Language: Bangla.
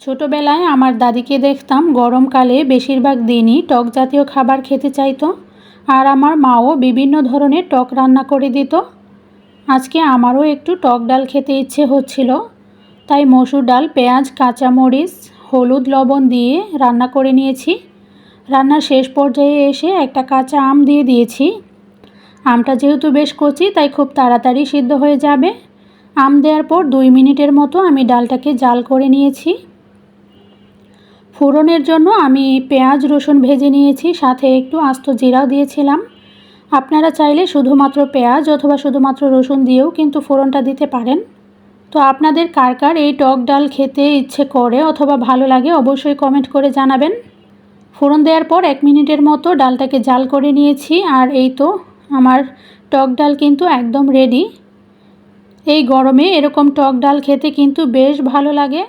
ছোটোবেলায় আমার দাদিকে দেখতাম গরমকালে বেশিরভাগ দিনই টক জাতীয় খাবার খেতে চাইতো, আর আমার মাও বিভিন্ন ধরনের টক রান্না করে দিত। আজকে আমারও একটু টক ডাল খেতে ইচ্ছে হচ্ছিল, তাই মসুর ডাল, পেঁয়াজ, কাঁচামরিচ, হলুদ, লবণ দিয়ে রান্না করে নিয়েছি। রান্নার শেষ পর্যায়ে এসে একটা কাঁচা আম দিয়ে দিয়েছি। আমটা যেহেতু বেশ কচি, তাই খুব তাড়াতাড়ি সিদ্ধ হয়ে যাবে। আম দেওয়ার পর 2 মিনিটের মতো আমি ডালটাকে জাল করে নিয়েছি। ফোড়নের জন্য আমি পেঁয়াজ রসুন ভেজে নিয়েছি, সাথে একটু আস্ত জিরাও দিয়েছিলাম। আপনারা চাইলে শুধুমাত্র পেঁয়াজ অথবা শুধুমাত্র রসুন দিয়েও কিন্তু ফোড়নটা দিতে পারেন। তো আপনাদের কার কার এই টক ডাল খেতে ইচ্ছে করে অথবা ভালো লাগে অবশ্যই কমেন্ট করে জানাবেন। ফোড়ন দেওয়ার পর 1 মিনিটের মতো ডালটাকে জাল করে নিয়েছি, আর এই তো আমার টক ডাল কিন্তু একদম রেডি। এই গরমে এরকম টক ডাল খেতে কিন্তু বেশ ভালো লাগে।